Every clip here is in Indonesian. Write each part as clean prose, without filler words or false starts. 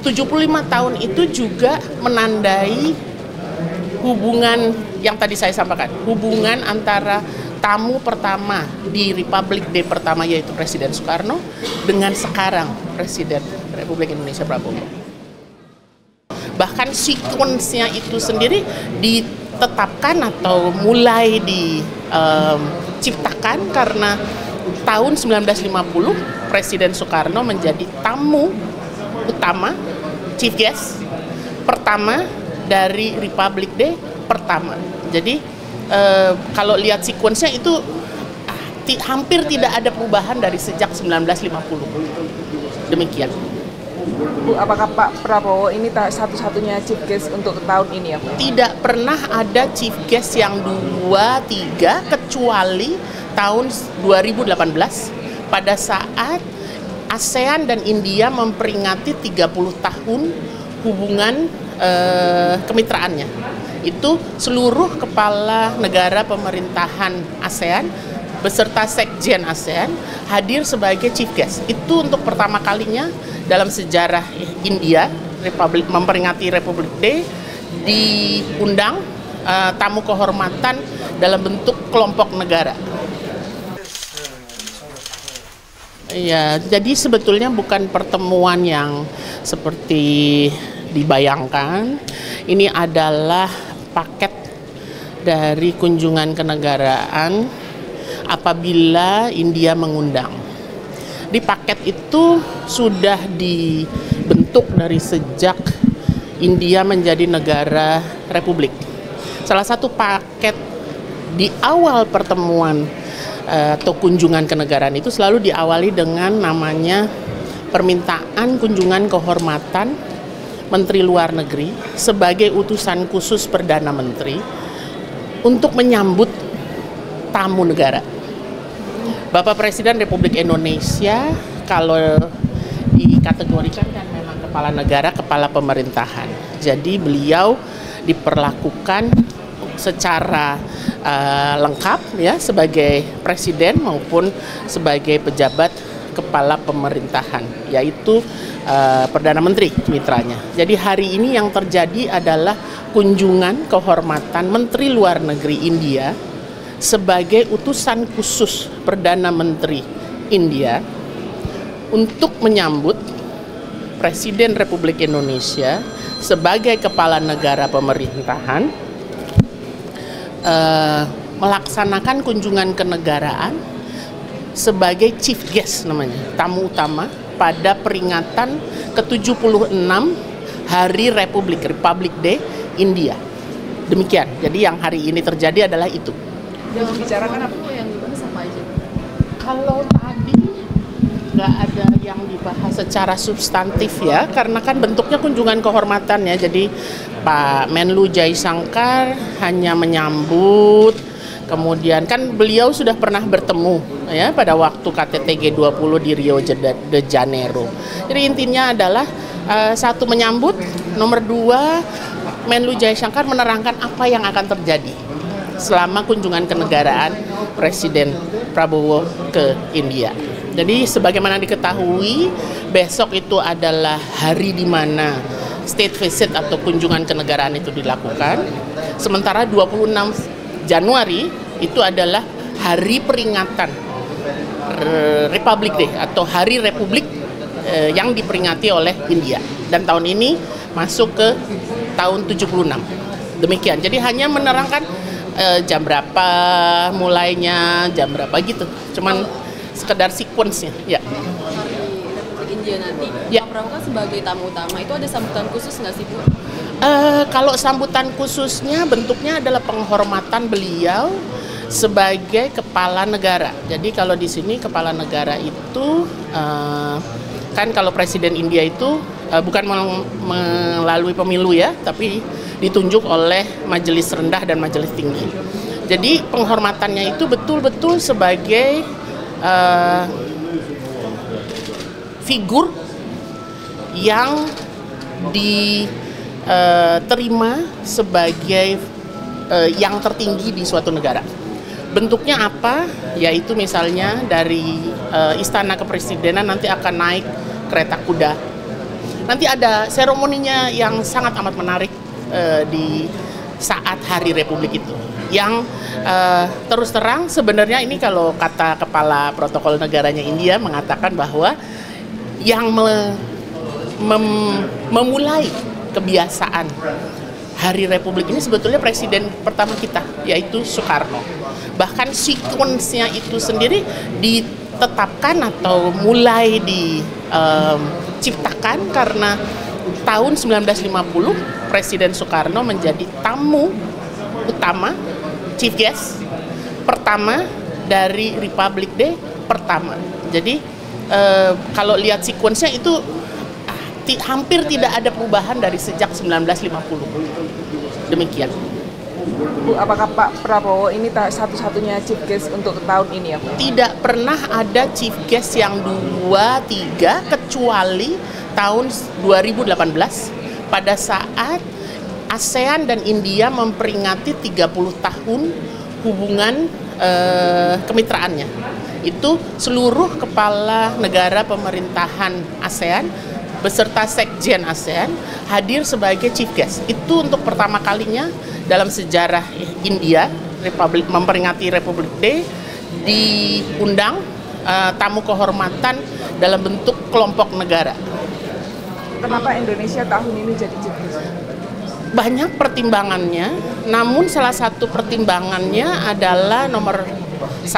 75 tahun itu juga menandai hubungan yang tadi saya sampaikan, hubungan antara tamu pertama di Republik Day pertama yaitu Presiden Soekarno dengan sekarang Presiden Republik Indonesia Prabowo. Bahkan sekuensnya itu sendiri ditetapkan atau mulai diciptakan karena tahun 1950 Presiden Soekarno menjadi tamu utama, chief guest pertama dari Republic Day pertama. Jadi kalau lihat sekuensnya itu hampir tidak ada perubahan dari sejak 1950. Demikian. Bu, apakah Pak Prabowo ini satu-satunya chief guest untuk tahun ini ya, Bu? Tidak pernah ada chief guest yang 2, 3 kecuali tahun 2018 pada saat ASEAN dan India memperingati 30 tahun hubungan kemitraannya. Itu seluruh kepala negara pemerintahan ASEAN beserta sekjen ASEAN hadir sebagai chief guest. Itu untuk pertama kalinya dalam sejarah India memperingati Republic Day diundang tamu kehormatan dalam bentuk kelompok negara. Ya, jadi sebetulnya bukan pertemuan yang seperti dibayangkan. Ini adalah paket dari kunjungan kenegaraan apabila India mengundang. Di paket itu sudah dibentuk dari sejak India menjadi negara republik. Salah satu paket di awal pertemuan atau kunjungan kenegaraan itu selalu diawali dengan namanya permintaan kunjungan kehormatan Menteri Luar Negeri sebagai utusan khusus Perdana Menteri untuk menyambut tamu negara. Bapak Presiden Republik Indonesia kalau dikategorikan kan memang kepala negara, kepala pemerintahan. Jadi beliau diperlakukan secara lengkap ya sebagai presiden maupun sebagai pejabat kepala pemerintahan, yaitu Perdana Menteri mitranya. Jadi hari ini yang terjadi adalah kunjungan kehormatan Menteri Luar Negeri India sebagai utusan khusus Perdana Menteri India untuk menyambut Presiden Republik Indonesia sebagai kepala negara pemerintahan melaksanakan kunjungan kenegaraan sebagai chief guest namanya, tamu utama pada peringatan ke-76 Hari Republik Day India. Demikian. Jadi yang hari ini terjadi adalah itu. Yang dibicarakan apa yang dibahas apa aja? Kalau tadi nggak ada yang dibahas secara substantif ya, karena kan bentuknya kunjungan kehormatan ya. Jadi Pak Menlu Jaishankar hanya menyambut. Kemudian kan beliau sudah pernah bertemu ya pada waktu KTT G20 di Rio de Janeiro. Jadi intinya adalah satu menyambut, nomor 2 Menlu Jaishankar menerangkan apa yang akan terjadi selama kunjungan kenegaraan Presiden Prabowo ke India. Jadi sebagaimana diketahui besok itu adalah hari di mana state visit atau kunjungan kenegaraan itu dilakukan. Sementara 26 Januari itu adalah hari peringatan Republic Day atau Hari Republik yang diperingati oleh India. Dan tahun ini masuk ke tahun 76. Demikian. Jadi hanya menerangkan jam berapa mulainya, jam berapa gitu. Cuman sekedar sequence-nya. Ya. India nanti, ya. Pak Prabowo kan sebagai tamu utama itu ada sambutan khusus nggak sih, Bu? Kalau sambutan khususnya bentuknya adalah penghormatan beliau sebagai kepala negara. Jadi kalau di sini kepala negara itu kan kalau Presiden India itu bukan melalui pemilu ya, tapi ditunjuk oleh majelis rendah dan majelis tinggi. Jadi penghormatannya itu betul-betul sebagai figur yang diterima sebagai yang tertinggi di suatu negara. Bentuknya apa? Yaitu misalnya dari Istana Kepresidenan nanti akan naik kereta kuda. nanti ada seremoninya yang sangat amat menarik di saat Hari Republik itu. Yang terus terang sebenarnya ini kalau kata Kepala Protokol Negaranya India mengatakan bahwa yang memulai kebiasaan Hari Republik ini sebetulnya presiden pertama kita, yaitu Soekarno. Bahkan sekuensnya itu sendiri ditetapkan atau mulai diciptakan karena tahun 1950 Presiden Soekarno menjadi tamu utama, chief guest pertama dari Republic Day pertama. Jadi kalau lihat sekuensnya itu hampir tidak ada perubahan dari sejak 1950. Demikian. Bu, apakah Pak Prabowo ini satu-satunya chief guest untuk tahun ini ya, Bu? Tidak pernah ada chief guest yang 2-3 kecuali tahun 2018 pada saat ASEAN dan India memperingati 30 tahun hubungan kemitraannya. Itu seluruh kepala negara pemerintahan ASEAN beserta Sekjen ASEAN hadir sebagai chief guest. Itu untuk pertama kalinya dalam sejarah India memperingati Republic Day diundang tamu kehormatan dalam bentuk kelompok negara. Kenapa Indonesia tahun ini jadi chief guest? Banyak pertimbangannya, namun salah satu pertimbangannya adalah nomor 1,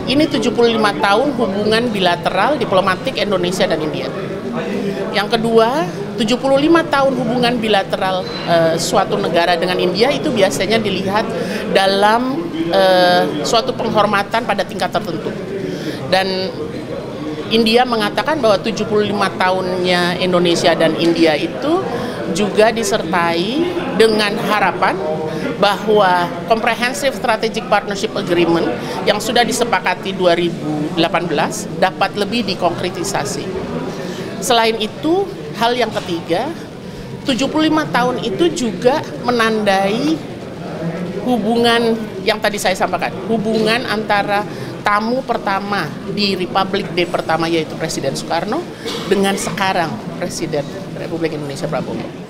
ini 75 tahun hubungan bilateral diplomatik Indonesia dan India. Yang kedua, 75 tahun hubungan bilateral suatu negara dengan India itu biasanya dilihat dalam suatu penghormatan pada tingkat tertentu. Dan India mengatakan bahwa 75 tahunnya Indonesia dan India itu juga disertai dengan harapan bahwa Comprehensive Strategic Partnership Agreement yang sudah disepakati 2018 dapat lebih dikonkretisasi. Selain itu, hal yang ketiga, 75 tahun itu juga menandai hubungan yang tadi saya sampaikan, hubungan antara tamu pertama di Republic Day pertama yaitu Presiden Soekarno dengan sekarang Presiden Republik Indonesia Prabowo.